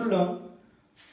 learn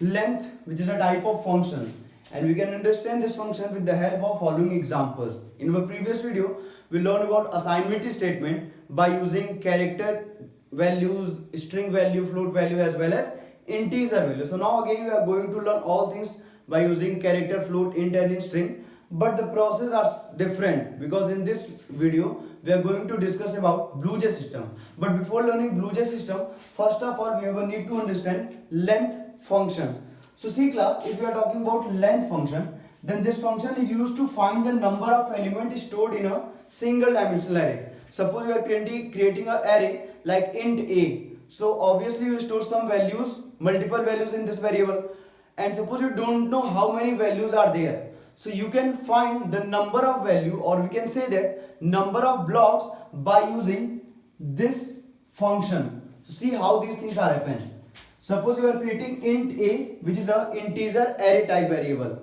length, which is a type of function, and we can understand this function with the help of following examples. In our previous video we learned about assignment statement by using character values, string value, float value, as well as integer value. So now again we are going to learn all things by using character, float, int and string, but the process are different because in this video we are going to discuss about BlueJ system. But before learning BlueJ system, first of all we will need to understand length function. So see class, if we are talking about length function, then this function is used to find the number of elements stored in a single dimensional array. Suppose we are creating an array like int a. So obviously you store some values, multiple values in this variable, and suppose you don't know how many values are there. So you can find the number of value, or we can say that number of blocks, by using this function. So see how these things are happening. Suppose you are creating int a, which is an integer array type variable,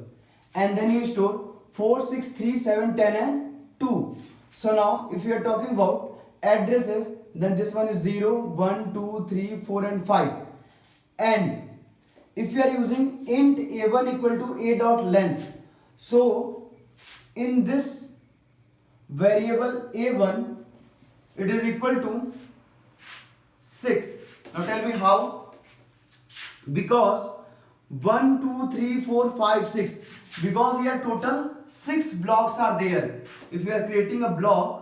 and then you store 4, 6, 3, 7, 10 and 2. So now if you are talking about addresses, then this one is 0, 1, 2, 3, 4 and 5. And if you are using int a1 equal to a dot length, so in this variable a1 it is equal to 6. Now tell me how? Because 1, 2, 3, 4, 5, 6, because here total 6 blocks are there. If we are creating a block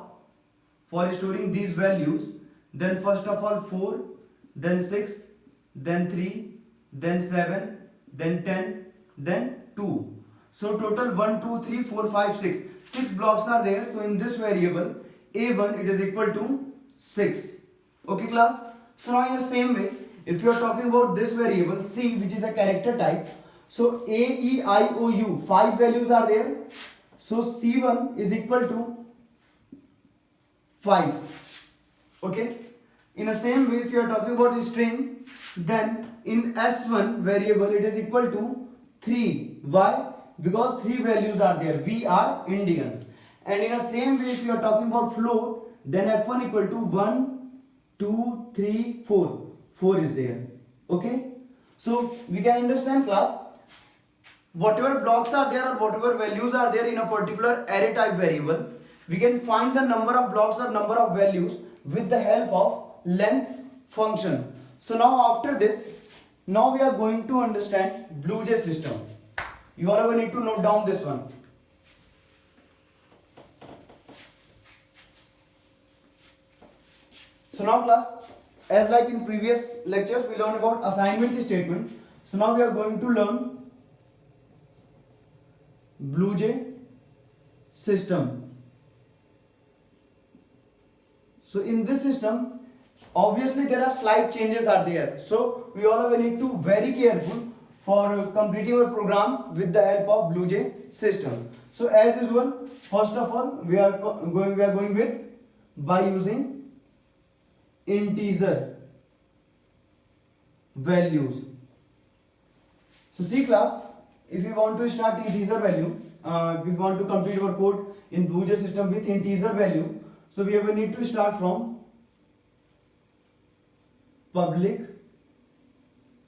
for storing these values, then first of all 4, then 6, then 3, then 7, then 10, then 2. So total 1, 2, 3, 4, 5, 6. 6 blocks are there. So in this variable a1 it is equal to 6. Okay class? So now in the same way, if you are talking about this variable c, which is a character type, so a, e, I, o, u, 5 values are there. So c1 is equal to 5. Okay. In the same way, if you are talking about string, then in s1 variable it is equal to 3. Why? Because 3 values are there. We are Indians. And in the same way, if you are talking about float, then f1 equal to 1, 2, 3, 4. 4 is there. Okay. So we can understand class, whatever blocks are there or whatever values are there in a particular array type variable, we can find the number of blocks or number of values with the help of length function. So now after this, now we are going to understand BlueJ system. You all will need to note down this one. So now class, as like in previous lectures we learned about assignment statement. So now we are going to learn BlueJ system. So in this system, obviously there are slight changes are there. So we all will need to very careful for completing our program with the help of BlueJ system. So as usual, first of all we are going with by using integer values. So see class, if you want to start integer value, if we want to complete our code in BlueJ system with integer value, so we will need to start from public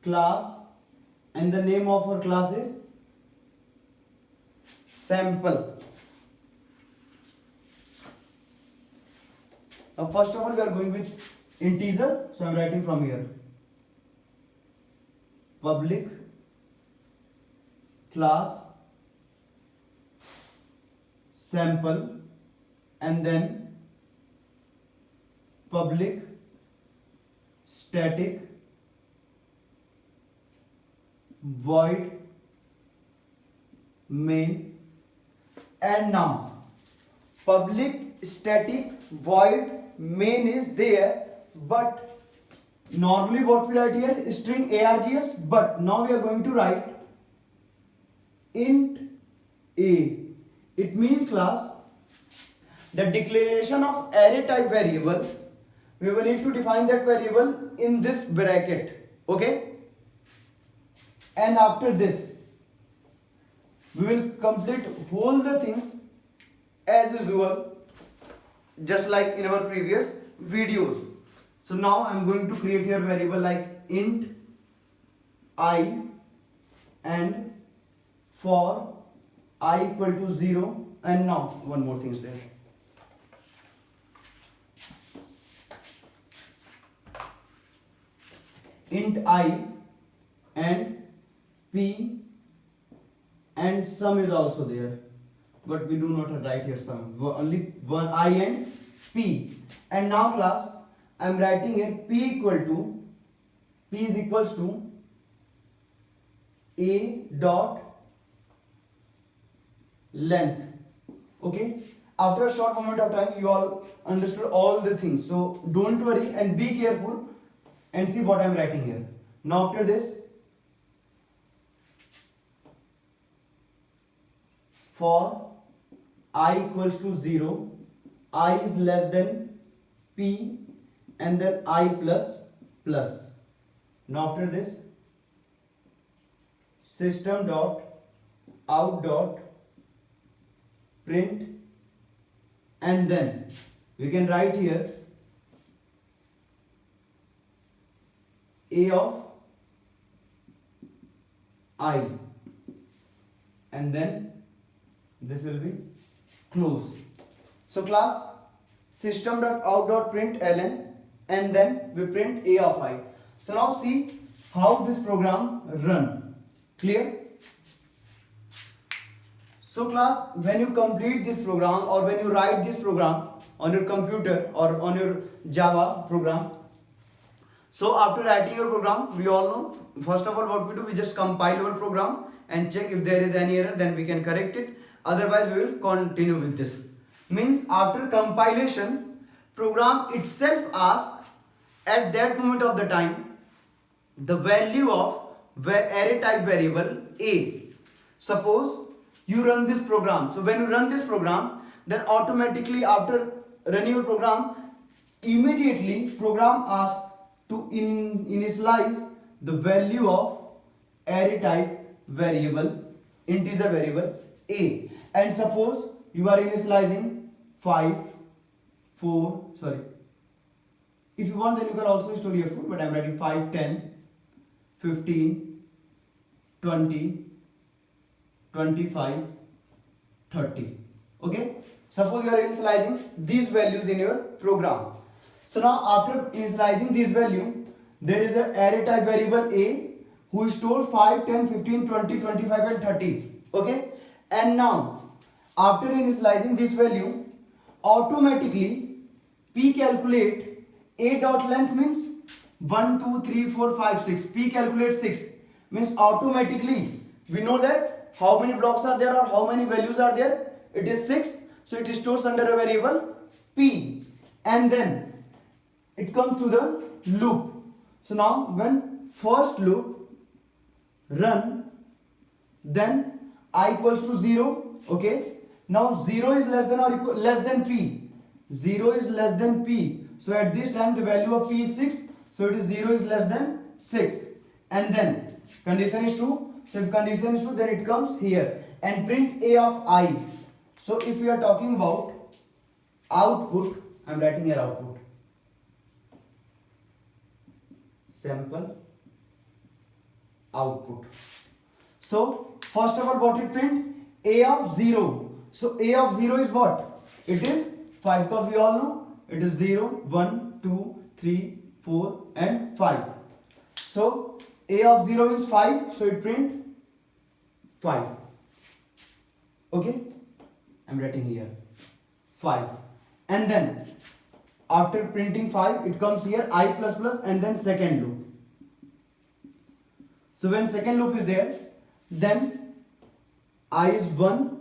class, and the name of our class is sample. Now first of all we are going with integer, so I am writing from here public class sample, and then public static void main. And now public static void main is there, but normally what we write here is string args, but now we are going to write int a. It means class, the declaration of array type variable, we will need to define that variable in this bracket. Okay. And after this we will complete whole the things as usual, just like in our previous videos. So now I am going to create here variable like int I and for I equal to 0. And now one more thing is there. Int I and P and sum is also there, but we do not write here sum, only one I and P. And now class, I am writing here P is equals to A dot length. Okay, after a short moment of time you all understood all the things, so don't worry and be careful and see what I am writing here. Now after this, for I equals to 0, I is less than P and then I plus. Now after this, system dot out dot print, and then we can write here A of I, and then this will be close. So class, system dot out dot print ln, and then we print A of I. So now see how this program run. Clear? So class, when you complete this program or when you write this program on your computer or on your Java program, so after writing your program, we all know, first of all what we do, we just compile our program and check if there is any error, then we can correct it. Otherwise we will continue with this. Means after compilation, program itself asks at that moment of the time the value of array type variable A. Suppose you run this program. So when you run this program, then automatically after running your program, immediately program asks to initialize the value of array type variable, integer variable A. And suppose you are initializing 5, 4, sorry. If you want, then you can also store your 4, but I am writing 5, 10, 15, 20, 25, 30. Okay. Suppose you are initializing these values in your program. So now after initializing this value, there is an array type variable A who stores 5, 10, 15, 20, 25 and 30. Okay. And now after initializing this value, automatically P calculate A dot length means 1, 2, 3, 4, 5, 6. P calculates 6. Means automatically we know that how many blocks are there or how many values are there. It is 6. So it stores under a variable P. And then it comes to the loop. So now when first loop run, then I equals to 0. Okay. Now 0 is less than or equal less than P. 0 is less than P. So at this time the value of P is 6. So it is 0 is less than 6. And then condition is true. So if condition is true, then it comes here and print A of I. So if we are talking about output, I am writing here output. Sample output. So first of all, what it print? A of 0. So A of 0 is what? It is 5, because we all know it is 0, 1, 2, 3, 4 and 5. So A of 0 is 5, so it print 5. Okay, I am writing here 5. And then after printing 5, it comes here I plus plus and then second loop. So when second loop is there, then I is 1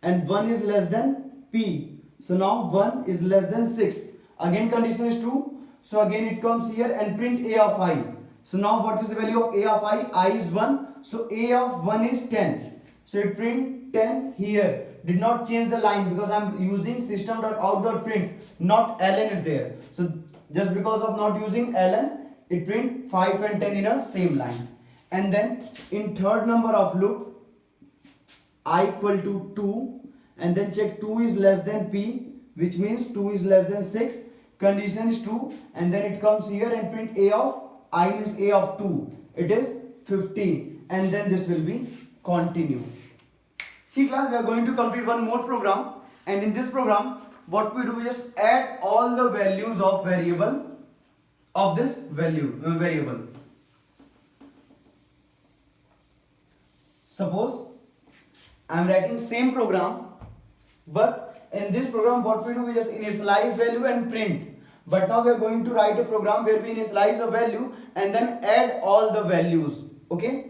and 1 is less than P. So now 1 is less than 6. Again condition is true. So again it comes here and print A of I. So now what is the value of A of I? I is 1. So A of 1 is 10. So it print 10 here. Did not change the line because I am using system.out.print. Not ln is there. So just because of not using ln, it print 5 and 10 in a same line. And then in third number of loop, I equal to 2, and then check 2 is less than P, which means 2 is less than 6. Condition is true, and then it comes here and print A of I means a of 2, it is 15, and then this will be continue. See class, we are going to complete one more program, and in this program what we do is just add all the values of variable of this variable. Suppose I am writing same program, but in this program what we do is just initialize value and print. But now we are going to write a program where we initialize a value and then add all the values. Okay,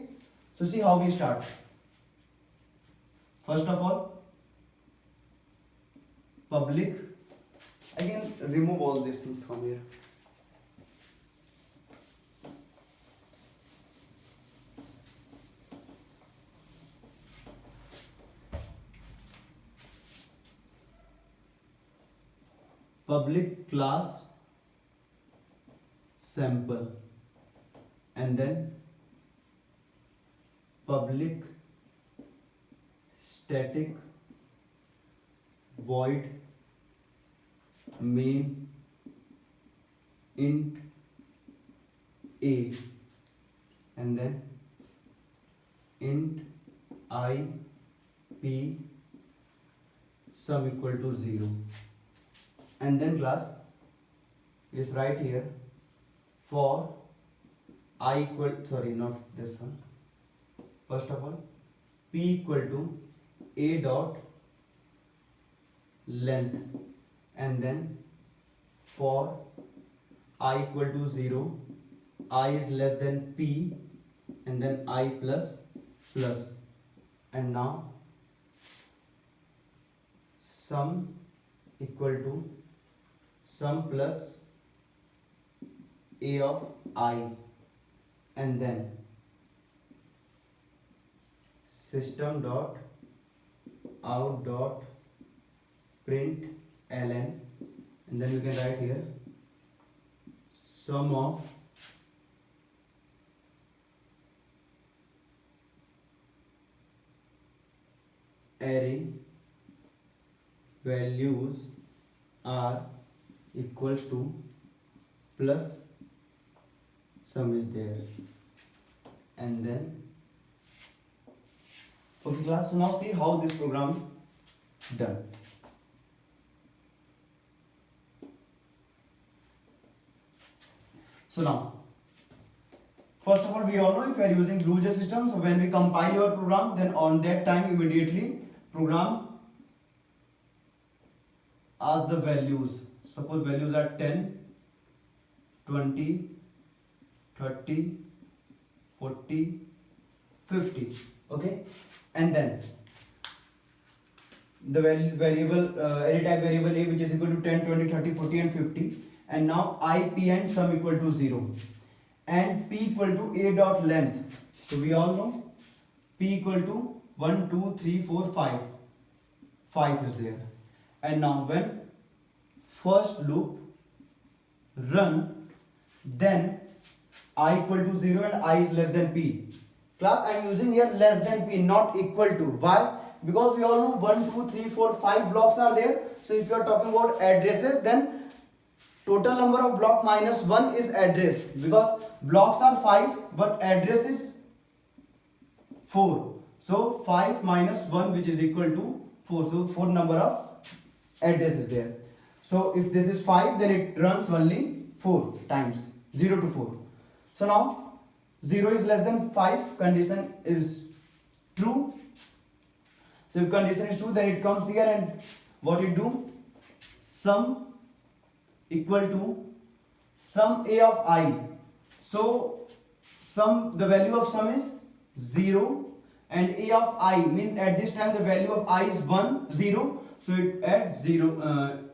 so see how we start. First of all, public, I can remove all these things from here. Public class sample, and then public static void main int a, and then int I p sum equal to 0. And then class is right here for I equal, sorry, not this one. First of all, p equal to a dot length, and then for I equal to 0, I is less than p, and then I plus plus, and now sum equal to sum plus a of I, and then system dot out dot print ln, and then we can write here sum of array values are equals to plus sum is there, and then okay class, so now see how this program done. So now first of all, we all know if you are using Glue.j system, so when we compile your program, then on that time immediately program as the values. Suppose values are 10, 20, 30, 40, 50. Okay, and then the variable array type variable a, which is equal to 10, 20, 30, 40 and 50, and now I, p and sum equal to 0, and p equal to a dot length. So we all know p equal to 1, 2, 3, 4, 5. 5 is there, and now when first loop run, then I equal to 0 and I is less than p. Class, I am using here less than p, not equal to. Why? Because we all know 1, 2, 3, 4, 5 blocks are there. So if you are talking about addresses, then total number of block minus 1 is address, because blocks are 5 but address is 4. So 5 minus 1, which is equal to 4. So 4 number of address is there. So if this is 5, then it runs only 4 times, 0 to 4. So now 0 is less than 5, condition is true. So if condition is true, then it comes here, and what it do? Sum equal to sum a of I. So sum, the value of sum is 0, and a of I means at this time the value of I is 1, 0. So it at 0,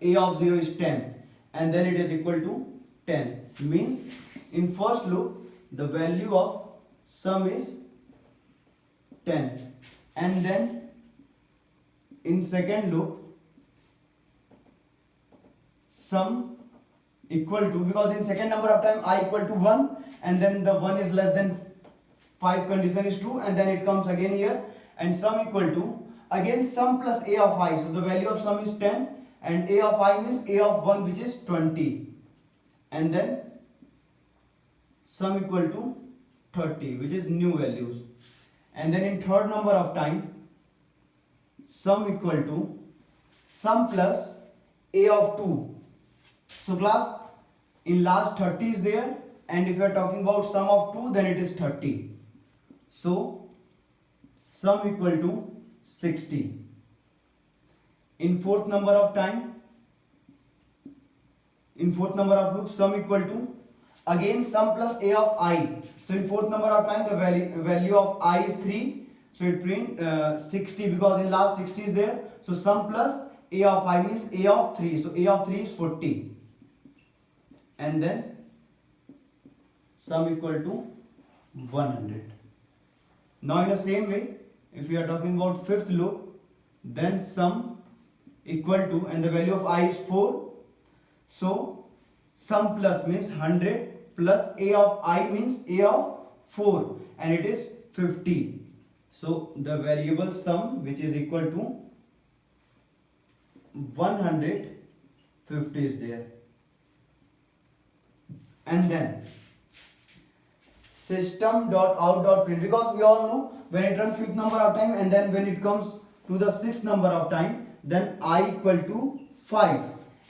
a of 0 is 10, and then it is equal to 10. Means in first loop the value of sum is 10, and then in second loop sum equal to, because in second number of time I equal to 1, and then the 1 is less than 5 condition is true, and then it comes again here, and sum equal to again sum plus a of I. So the value of sum is 10, and a of I means a of 1, which is 20, and then sum equal to 30, which is new values. And then in third number of time, sum equal to sum plus a of 2. So class, in last 30 is there, and if you are talking about sum of 2, then it is 30. So sum equal to 60. In fourth number of time, in fourth number of loop, sum equal to again sum plus a of I. So in fourth number of time, the value of I is 3. So it print 60, because in last 60 is there. So sum plus a of I means a of 3. So a of 3 is 40. And then sum equal to 100. Now in the same way, if we are talking about fifth loop, then sum equal to, and the value of I is 4. So sum plus means 100 plus a of I means a of 4, and it is 50. So the variable sum, which is equal to 150, is there. And then system.out.print, because we all know when it runs fifth number of time, and then when it comes to the sixth number of time, then I equal to 5,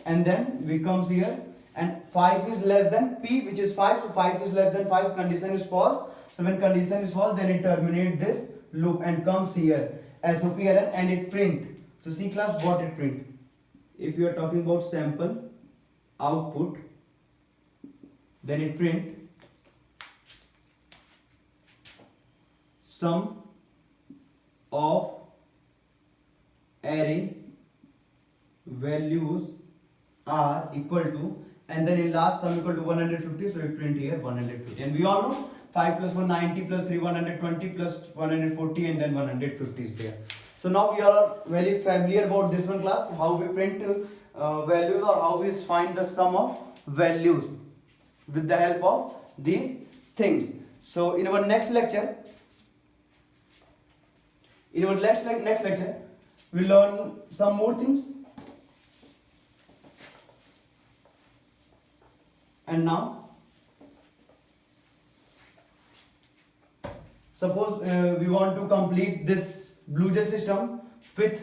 and then we comes here, and 5 is less than p, which is 5. So 5 is less than 5, condition is false. So when condition is false, then it terminates this loop and comes here SOPLN, and it print. So see class, what it print. If you are talking about sample output, then it print sum of array values are equal to, and then in last sum equal to 150. So it print here 150, and we all know 5 plus 1 90 plus 3 120 plus 140, and then 150 is there. So now we are very familiar about this one class, how we print values, or how we find the sum of values with the help of these things. So in our next lecture, we learn some more things. And now suppose we want to complete this BlueJ system with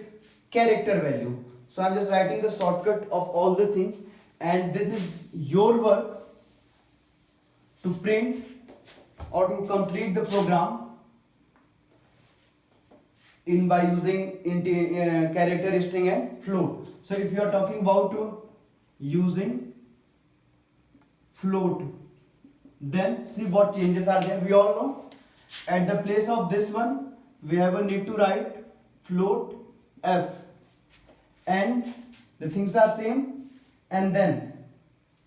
character value. So I am just writing the shortcut of all the things, and this is your work to print or to complete the program in by using character, string and float. So if you are talking about using float, then see what changes are there. We all know at the place of this one we have a need to write float f, and the things are same, and then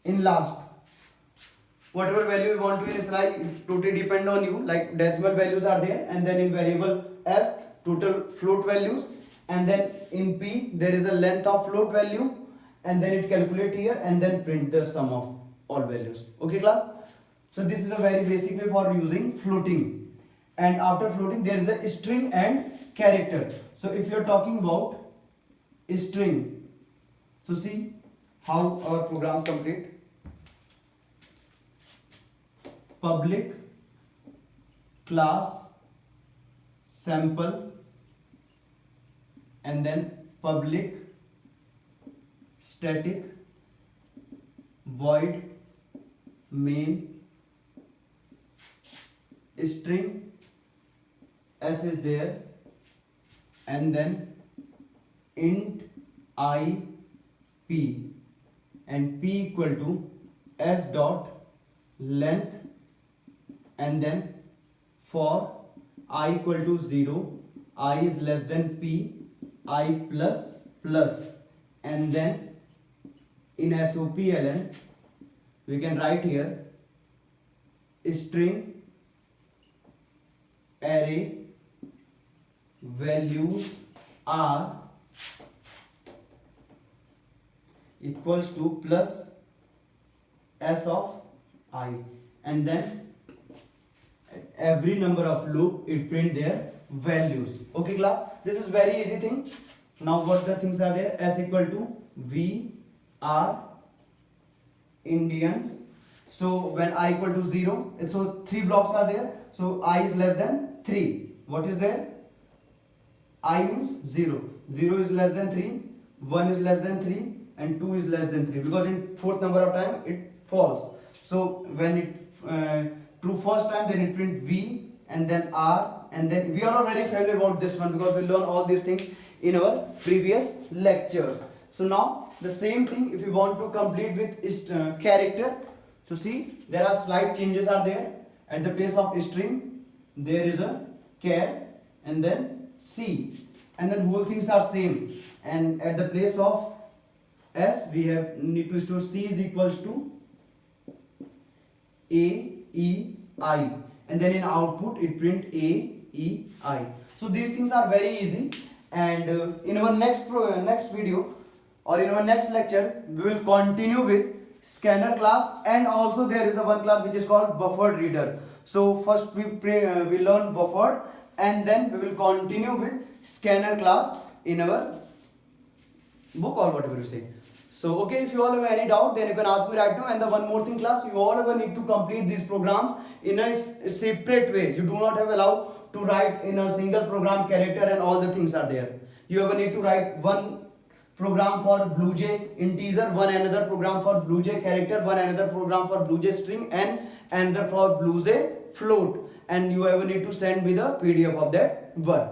in last whatever value you want to initialize, it totally depend on you, like decimal values are there, and then in variable f total float values, and then in p there is a length of float value, and then it calculate here and then print the sum of all values. Okay class, so this is a very basic way for using floating. And after floating there is a string and character. So if you are talking about string, so see how our program complete. Public class sample, and then public static void main string s is there, and then int I p, and p equal to s dot length, and then for I equal to 0, I is less than p, I plus plus, and then in SOPLN we can write here string array values are equals to plus s of I, and then every number of loop it print their values. Okay class, this is very easy thing. Now what the things are there? S equal to we are Indians. So when I equal to 0, so 3 blocks are there, so I is less than 3. What is there? I means 0. 0 is less than 3, 1 is less than 3, and 2 is less than 3, because in fourth number of time it falls. So when it true first time, then it print V and then R, and then we are not very familiar about this one because we learned all these things in our previous lectures. So now the same thing if we want to complete with character. So see, there are slight changes are there. At the place of string there is a char and then C, and then whole things are same, and at the place of S we have need to store C is equals to A E I, and then in output it print A E I. So these things are very easy, and in our next video or in our next lecture we will continue with scanner class, and also there is a one class which is called buffered reader. So first we learn buffered, and then we will continue with scanner class in our book or whatever you say. So okay, if you all have any doubt, then you can ask me right now. And the one more thing class, you all ever need to complete these programs in a separate way. You do not have allowed to write in a single program character and all the things are there. You ever need to write one program for BlueJ integer, one another program for BlueJ character, one another program for BlueJ string, and another for BlueJ float, and you ever need to send me the PDF of that work.